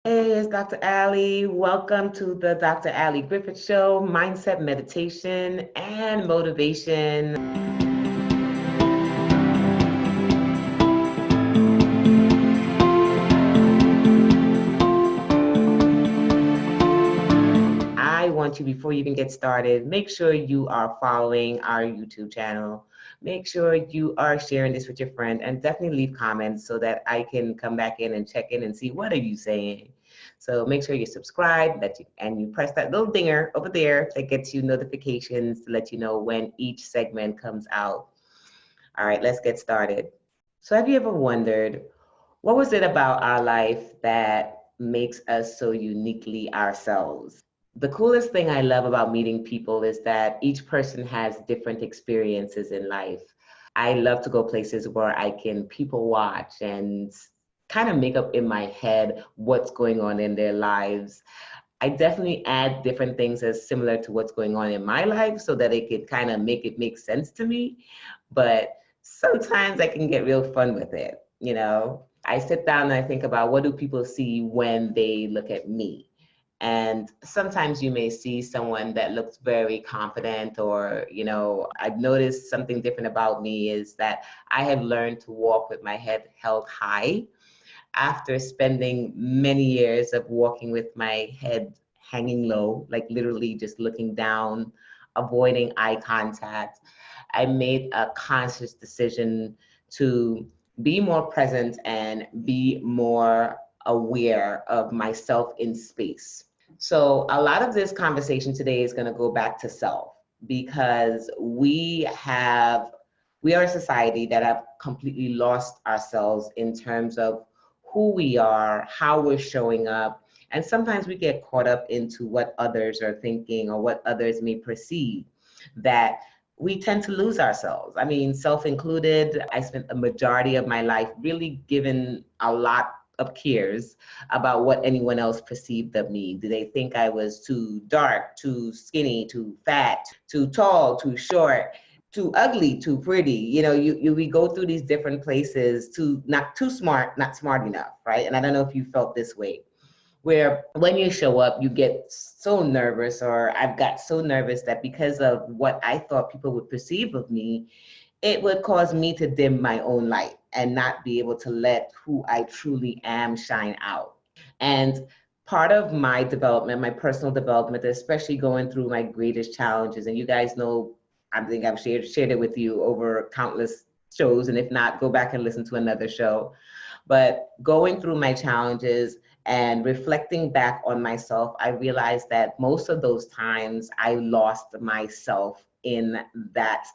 Hey, it's Dr. Ali. Welcome to the Dr. Ali Griffith Show, Mindset, Meditation, and Motivation. I want you, before you even get started, make sure you are following our YouTube channel. Make sure you are sharing this with your friend and definitely leave comments so that I can come back in and check in and see what are you saying. So make sure you subscribe and you press that little dinger over there that gets you notifications to let you know when each segment comes out. All right, let's get started. So have you ever wondered, what was it about our life that makes us so uniquely ourselves? The coolest thing I love about meeting people is that each person has different experiences in life. I love to go places where I can people watch and kind of make up in my head what's going on in their lives. I definitely add different things as similar to what's going on in my life so that it could kind of make it make sense to me. But sometimes I can get real fun with it, you know? I sit down and I think about, what do people see when they look at me? And sometimes you may see someone that looks very confident, or, I've noticed something different about me is that I have learned to walk with my head held high after spending many years of walking with my head hanging low, like literally just looking down, avoiding eye contact. I made a conscious decision to be more present and be more aware of myself in space. So a lot of this conversation today is going to go back to self, because we are a society that have completely lost ourselves in terms of who we are, how we're showing up, and sometimes we get caught up into what others are thinking or what others may perceive, that we tend to lose ourselves. I mean, self included. I spent a majority of my life really given a lot of cares about what anyone else perceived of me. Do they think I was too dark, too skinny, too fat, too tall, too short, too ugly, too pretty? We go through these different places, not too smart, not smart enough, right? And I don't know if you felt this way, where when you show up, you get so nervous, or I've got so nervous that because of what I thought people would perceive of me, it would cause me to dim my own light and not be able to let who I truly am shine out. And part of my development, my personal development, especially going through my greatest challenges, and you guys know, I think I've shared it with you over countless shows, and if not, go back and listen to another show. But going through my challenges and reflecting back on myself, I realized that most of those times I lost myself in that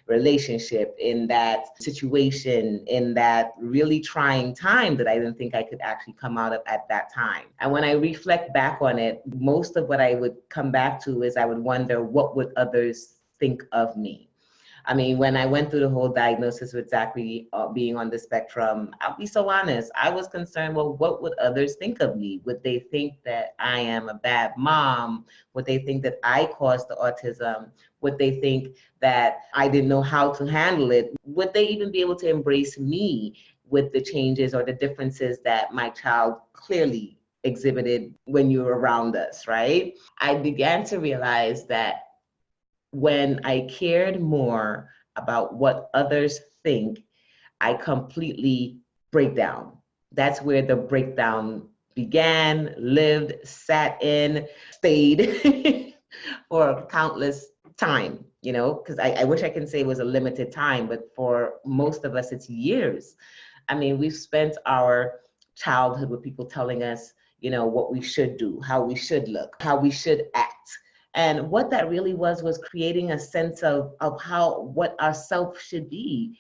relationship, in that situation, in that really trying time that I didn't think I could actually come out of at that time. And when I reflect back on it, most of what I would come back to is I would wonder, what would others think of me? I mean, when I went through the whole diagnosis with Zachary being on the spectrum, I'll be so honest, I was concerned, well, what would others think of me? Would they think that I am a bad mom? Would they think that I caused the autism? Would they think that I didn't know how to handle it? Would they even be able to embrace me with the changes or the differences that my child clearly exhibited when you were around us, right? I began to realize that when I cared more about what others think, I completely break down. That's where the breakdown began, lived, sat in, stayed for countless time, because I wish I can say it was a limited time, but for most of us, it's years. I mean, we've spent our childhood with people telling us, what we should do, how we should look, how we should act. And what that really was creating a sense of what our self should be,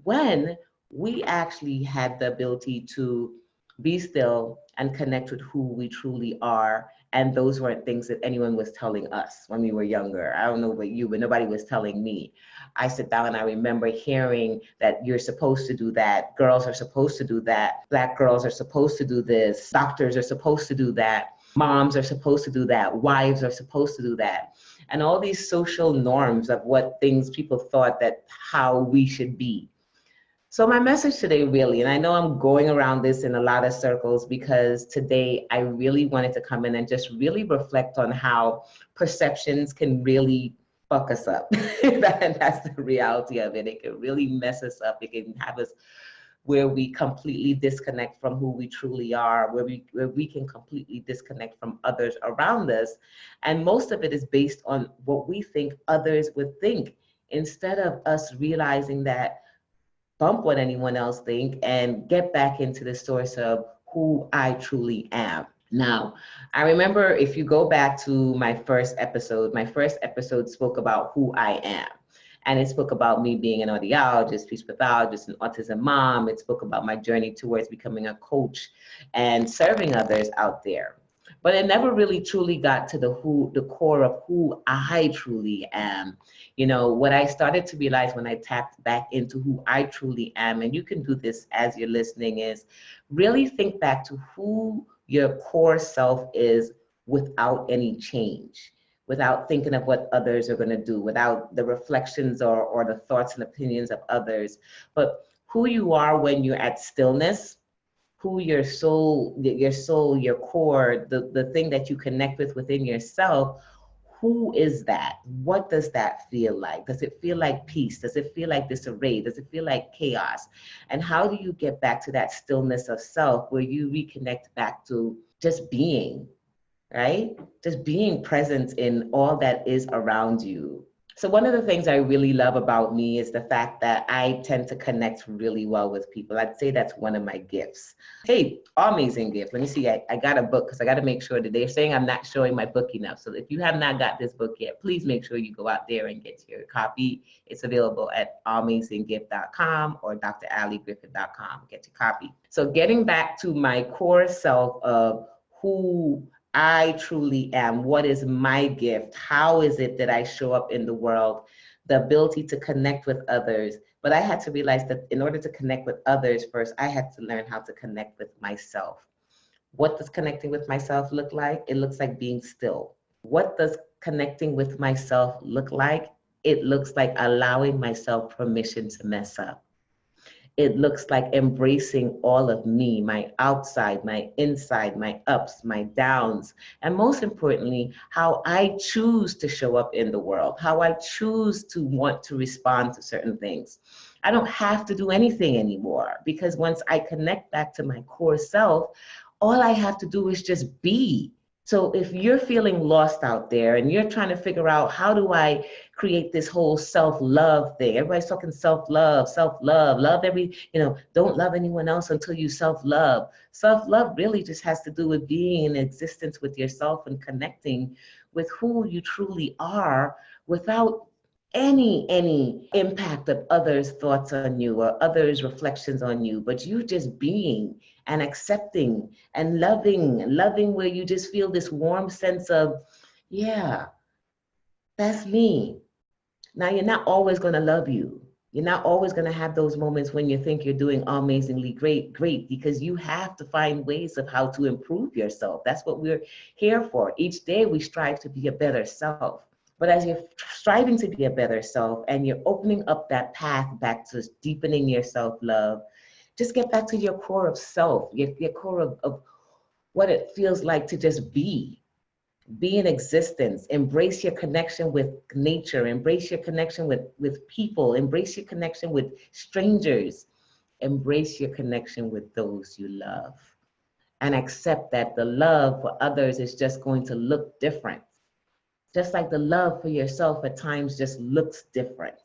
when we actually had the ability to be still and connect with who we truly are. And those weren't things that anyone was telling us when we were younger. I don't know about you, but nobody was telling me. I sit down and I remember hearing that you're supposed to do that, girls are supposed to do that, Black girls are supposed to do this, doctors are supposed to do that, moms are supposed to do that, wives are supposed to do that. And all these social norms of what things people thought that how we should be. So my message today really, and I know I'm going around this in a lot of circles because today I really wanted to come in and just really reflect on how perceptions can really fuck us up. That's the reality of it. It can really mess us up. It can have us where we completely disconnect from who we truly are, where we can completely disconnect from others around us. And most of it is based on what we think others would think, instead of us realizing that bump what anyone else think and get back into the source of who I truly am. Now, I remember if you go back to my first episode spoke about who I am. And it spoke about me being an audiologist, speech pathologist, an autism mom. It spoke about my journey towards becoming a coach and serving others out there. But it never really truly got to the core of who I truly am. You know, what I started to realize when I tapped back into who I truly am, and you can do this as you're listening, is really think back to who your core self is without any change, without thinking of what others are going to do, without the reflections or the thoughts and opinions of others, but who you are when you're at stillness, who your soul, your core, the thing that you connect with within yourself. Who is that? What does that feel like? Does it feel like peace? Does it feel like disarray? Does it feel like chaos? And how do you get back to that stillness of self where you reconnect back to just being, right? Just being present in all that is around you. So one of the things I really love about me is the fact that I tend to connect really well with people. I'd say that's one of my gifts. Hey, amazing gift. Let me see, I got a book because I got to make sure that they're saying I'm not showing my book enough. So if you have not got this book yet, please make sure you go out there and get your copy. It's available at amazinggift.com or drallygriffith.com. Get your copy. So getting back to my core self of who I truly am. What is my gift? How is it that I show up in the world? The ability to connect with others. But I had to realize that in order to connect with others first, I had to learn how to connect with myself. What does connecting with myself look like? It looks like being still. What does connecting with myself look like? It looks like allowing myself permission to mess up. It looks like embracing all of me, my outside, my inside, my ups, my downs, and most importantly, how I choose to show up in the world, how I choose to want to respond to certain things. I don't have to do anything anymore because once I connect back to my core self, all I have to do is just be. So if you're feeling lost out there and you're trying to figure out how do I create this whole self-love thing, everybody's talking self-love, love every, don't love anyone else until you self-love. Self-love really just has to do with being in existence with yourself and connecting with who you truly are without any impact of others' thoughts on you or others' reflections on you, but you just being and accepting and loving where you just feel this warm sense of, yeah, that's me. Now, you're not always going to love you. You're not always going to have those moments when you think you're doing amazingly great, because you have to find ways of how to improve yourself. That's what we're here for. Each day we strive to be a better self. But as you're striving to be a better self and you're opening up that path back to deepening your self-love, just get back to your core of self, your core of what it feels like to just be in existence. Embrace your connection with nature, embrace your connection with people, embrace your connection with strangers, embrace your connection with those you love, and accept that the love for others is just going to look different. Just like the love for yourself at times just looks different.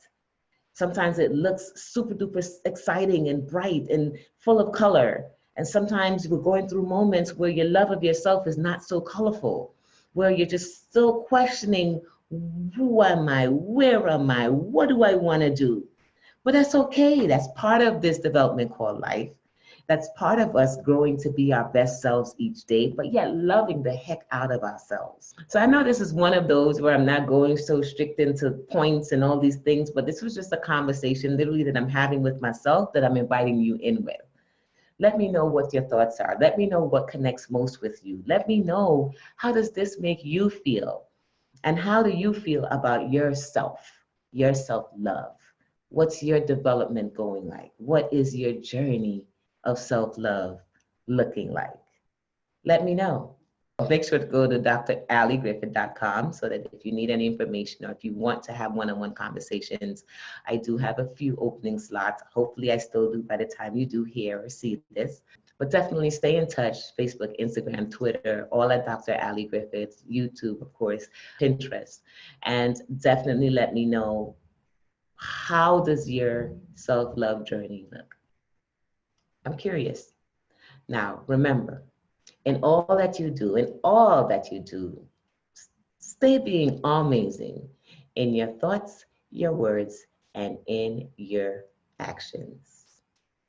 Sometimes it looks super duper exciting and bright and full of color. And sometimes we're going through moments where your love of yourself is not so colorful, where you're just still questioning, who am I? Where am I? What do I want to do? But that's okay. That's part of this development called life. That's part of us growing to be our best selves each day, but yet loving the heck out of ourselves. So I know this is one of those where I'm not going so strict into points and all these things, but this was just a conversation literally that I'm having with myself that I'm inviting you in with. Let me know what your thoughts are. Let me know what connects most with you. Let me know, how does this make you feel? And how do you feel about yourself, your self-love? What's your development going like? What is your journey of self-love looking like? Let me know. Make sure to go to drallygriffith.com so that if you need any information or if you want to have one-on-one conversations, I do have a few opening slots. Hopefully I still do by the time you do hear or see this. But definitely stay in touch, Facebook, Instagram, Twitter, all at Dr. Allie Griffith, YouTube, of course, Pinterest. And definitely let me know, how does your self-love journey look? I'm curious. Now, remember, in all that you do, stay being amazing in your thoughts, your words, and in your actions.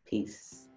Peace.